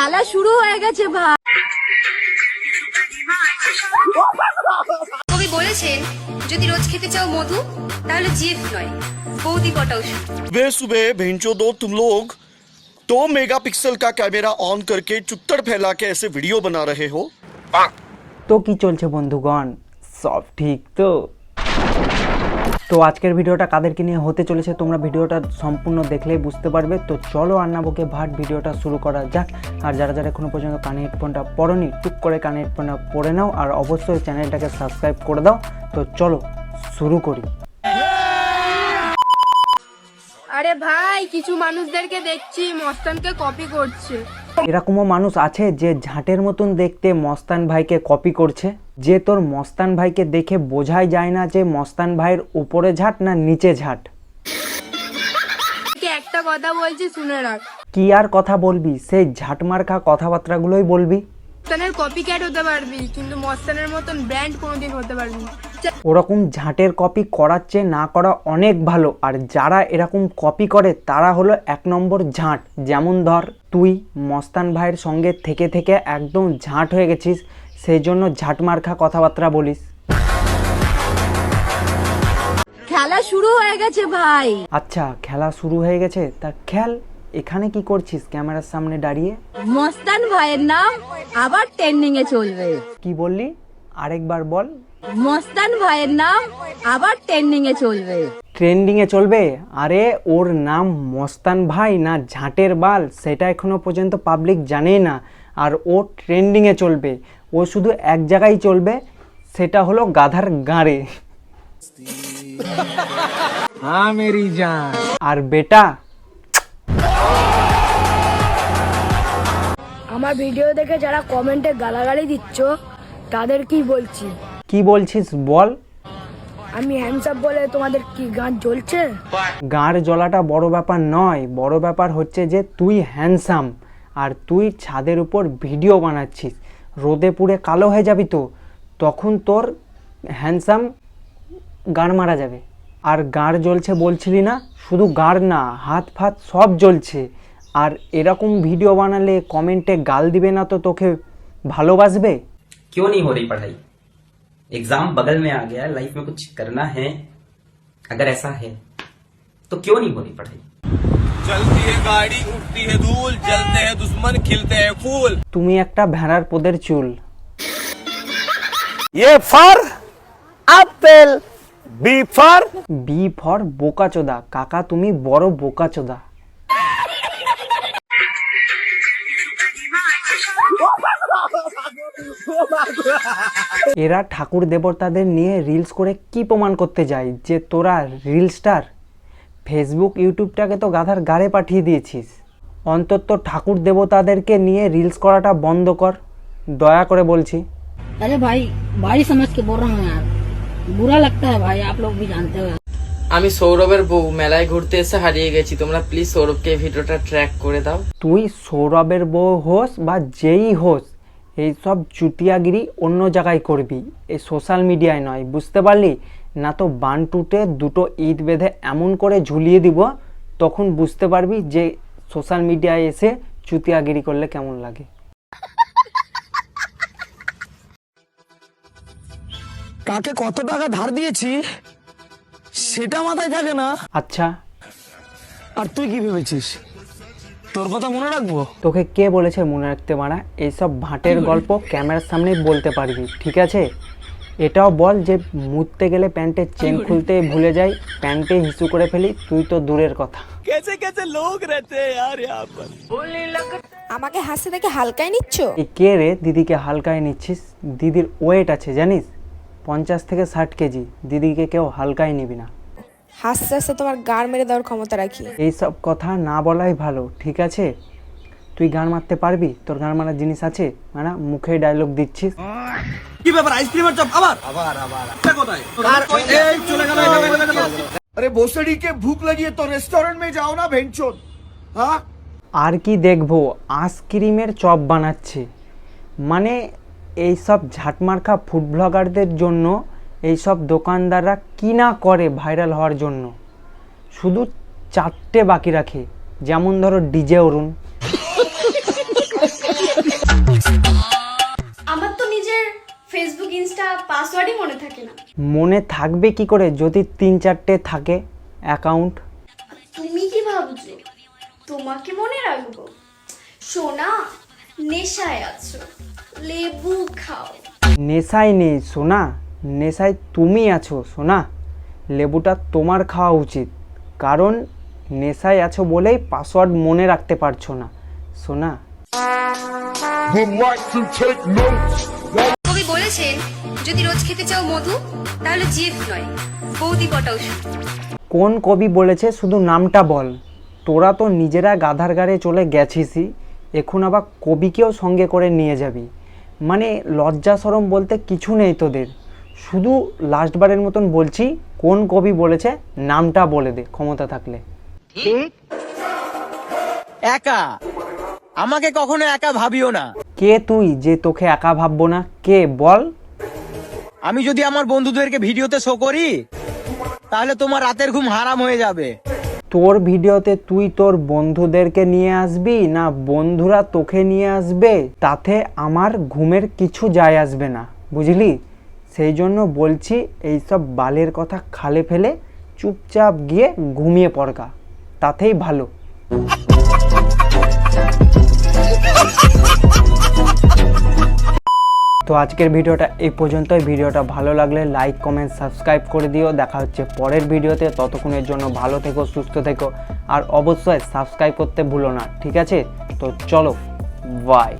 খেলা শুরু হয়ে গেছে ভাই। কবি বলেছেন যদি রোজ খেতে চাও মধু তাহলে জিএফ নয় বৌদি পটাও। सुबह सुबह भेंचो दो तुम लोग 2 मेगापिक्सल का कैमरा ऑन करके चुत्तर फैला के ऐसे वीडियो बना रहे हो। তো কি চলছে বন্ধুগণ, সব ঠিক তো? তো আজকের ভিডিওটা কাদেরকে নিয়ে হতে চলেছে তোমরা ভিডিওটা সম্পূর্ণ দেখলেই বুঝতে পারবে। তো চলো আন্নাবকে ভাট ভিডিওটা শুরু করা যাক। আর যারা যারা এখনো পর্যন্ত কানে হেডফোনটা পরোনি টুক করে কানে হেডফোনটা পরে নাও, আর অবশ্যই চ্যানেলটাকে সাবস্ক্রাইব করে দাও। তো চলো শুরু করি। আরে ভাই, কিছু মানুষদেরকে দেখছি মস্তানকে কপি করছে। এরকমও মানুষ আছে যে ঝাঁটের মতন দেখতে মস্তান ভাইকে কপি করছে, যে তোর মস্তান ভাইকে দেখে বোঝাই যায় না যে মস্তান ভাইয়ের উপরে ঝাঁট না নিচে ঝাঁট। একটা কথা বলছি শুনে রাখ। কি আর কথা বলবি, সেই ঝাঁটমার্কা কথাবার্তাগুলোই বলবি। মস্তানের কপি ক্যাট হতে পারবি, কিন্তু মস্তানের মতন ব্র্যান্ড কোনোদিন হতে পারবি না। ওরকম ঝাঁটের কপি করার চেয়ে না করা অনেক ভালো। আর যারা এরকম কপি করে তারা হলো 1 নম্বর ঝাঁট। যেমন ধর তুই মস্তান ভাইয়ের সঙ্গে থেকে থেকে একদম ঝাঁট হয়ে গেছিস, সেই জন্য ঝাঁটমার্কা কথাবার্তা বলিস। খেলা শুরু হয়ে গেছে ভাই। আচ্ছা, খেলা শুরু হয়ে গেছে, তা খেল। এখানে কি করছিস ক্যামেরার সামনে দাঁড়িয়ে? মস্তান ভাইয়ের নাম আবার ট্রেন্ডিং এ চলবে। কি বললি, আরেকবার বল। মস্তান ভাইয়ের নাম আবার ট্রেন্ডিং এ চলবে। ট্রেন্ডিং এ চলবে? আরে ওর নাম মস্তান ভাই না ঝাঁটের বাল, সেটা এখনো পর্যন্ত পাবলিক জানেই না। আর ও ট্রেন্ডিং এ চলবে, ও শুধু এক জায়গায় চলবে, সেটা হলো গাধার গাঁড়ে। हाँ मेरी जान। আর বেটা, আমার ভিডিও দেখে যারা কমেন্টে গালাগালি দিচ্ছ তাদের কি বলছি, কি বলছিস বল। আমি হ্যান্ডসাপ বলে তোমাদের কি গান জ্বলছে? গাঁড় জ্বলাটা বড় ব্যাপার নয়, বড় ব্যাপার হচ্ছে যে তুই হ্যান্ডসাম আর তুই ছাদের উপর ভিডিও বানাচ্ছিস, রোদে পুড়ে কালো হয়ে যাবি তো, তখন তোর হ্যান্ডসাম গাঁড় মারা যাবে। আর গাঁড় জ্বলছে বলছিলি না, শুধু গাঁড় না হাত ফাত সব জ্বলছে। আর এরকম ভিডিও বানালে কমেন্টে গাল দিবে না তো তোকে ভালোবাসবে? क्यों नहीं हो रही पढ़ाई? एग्जाम बगल में आ गया, लाइफ में कुछ करना है। अगर ऐसा है तो क्यों नहीं हो रही पढ़ाई? चलती है गाड़ी, उठती है धूल, जलते हैं दुश्मन, खिलते हैं फूल। তুমি একটা ভেড়ার পোদের চুল। A for apple, B for B for বোকাচোদা। কাকা তুমি বড় বোকাচোদা। এরা ঠাকুর দেবতাদের নিয়ে রিলস করে কি প্রমাণ করতে যায় যে তোরা রিল স্টার? ফেসবুক ইউটিউবটাকে তো গাধার গাড়ে পাঠিয়ে দিয়েছিস। অন্তত ঠাকুর দেবতাদেরকে নিয়ে রিলস করাটা বন্ধ কর, দয়া করে বলছি। अरे भाई भाई समझ के बोल रहा हूँ यार, बुरा लगता है भाई, आप लोग भी जानते हो। আমি সৌরভের বউ মেলায় ঘুরতে এসে হারিয়ে গেছি, তোমরা প্লিজ সৌরভকে ভিডিওটা ট্র্যাক করে দাও। তুই সৌরভের বউ হোস বা যেই হোস, এইসব চুতিয়াগিরি অন্য জায়গায় করবি, এই সোশ্যাল মিডিয়ায় নয়, বুঝতে পারলি? না তো বানটুটে দুটো ইট বেঁধে এমন করে ঝুলিয়ে দিব, তখন বুঝতে পারবি যে সোশ্যাল মিডিয়ায় এসে চুতিয়াগিরি করলে কেমন লাগে। কাকে কত টাকা ধার দিয়েছি সেটা মাথায় থাকে না। আচ্ছা, আর তুই কি ভেবেছিস তোর কথা মনে রাখবো? তোকে কে বলেছে মনে রাখতে পারা? এইসব ভাটের গল্প ক্যামেরার সামনে বলতে পারবি, ঠিক আছে? এটাও বল যে মুততে গেলে প্যান্টের চেন খুলতে ভুলে যাই, প্যান্টে হিসু করে ফেলি, তুই তো দূরের কথা। कैसे कैसे लोग रहते हैं यार यहाँ पर। আমাকে হাসতে দেখে হালকায় নিচ্ছ? এই কে রে দিদিকে হালকায় নিচ্ছিস? দিদির ওয়েট আছে জানিস, 50 থেকে 60 কেজি। দিদিকে কেউ হালকায় নিবি না। হাসতে হাসতে তোমার গাড় মেরে দেওয়ার ক্ষমতা রাখি। এইসব কথা না বলাই ভালো, ঠিক আছে? তুই গান মারতে পারবি? তোর গান মারার জিনিস আছে? মানে মুখে ডায়লগ দিচ্ছিস। কি ব্যাপার, আইসক্রিমের চপ আবার আবার আবার কোথায়? আর এই চলে গেল। अरे भोसड़ी के भूख लगी है तो रेस्टोरेंट में जाओ ना भेंचोद। हाँ আর কি দেখবো, আইসক্রিমের চপ বানাচ্ছে। মানে এইসব ঝাটমার্কা ফুড ব্লগারদের জন্য এইসব দোকানদাররা কি না করে ভাইরাল হওয়ার জন্য, শুধু 4টে বাকি রাখে। যেমন ধরো ডিজে অরুণ, আমার তো নিজের ফেসবুক ইনস্টা পাসওয়ার্ডই মনে থাকে না। মনে থাকবে কি করে যদি 3-4টে থাকে অ্যাকাউন্ট? তুমি কি ভাবছো তোমাকে মনে রাখবো? সোনা, নেশায় আছো, লেবু খাও। নেশায় নেই সোনা, নেশায় তুমি আছো সোনা। লেবুটা তোমার খাওয়া উচিত, কারণ নেশায় আছো বলেই পাসওয়ার্ড মনে রাখতে পারছো না সোনা। কবি বলেছেন, যদি রোজ খেতে চাও মধু, তাহলে জিএফ নয়, বৌদি পটাও শুধু। কোন কবি বলেছে শুধু নামটা বল? তোরা তো নিজেরা গাধার গাড়ে চলে গেছিসই, এখন আবার কবিকেও সঙ্গে করে নিয়ে যাবি? মানে লজ্জা শরম বলতে কিছু নেই তোদের। শুধু লাস্টবারের মতন বলছি, কোন কবি বলেছে নামটা বলে দে ক্ষমতা থাকলে। একা আমাকে কখনো একা ভাবিও না। কে তুই যে তোকে একা ভাববো না? কে বল? আমি যদি আমার বন্ধুদেরকে ভিডিওতে শো করি, তাহলে তোমার রাতের ঘুম হারাম হয়ে যাবে। তোর ভিডিওতে তুই তোর বন্ধুদেরকে নিয়ে আসবি না বন্ধুরা তোকে নিয়ে আসবে, তাতে আমার ঘুমের কিছু যায় আসবে না, বুঝলি? সেই জন্য বলছি, এইসব বালের কথা খালে ফেলে চুপচাপ গিয়ে ঘুমিয়ে পড়গা, তাতেই ভালো। তো আজকের ভিডিওটা এই পর্যন্তই। ভিডিওটা ভালো লাগলে লাইক কমেন্ট সাবস্ক্রাইব করে দিও। দেখা হচ্ছে পরের ভিডিওতে। ততক্ষণের জন্য ভালো থেকো, সুস্থ থেকো, আর অবশ্যই সাবস্ক্রাইব করতে ভুলো না, ঠিক আছে? তো চলো, বাই।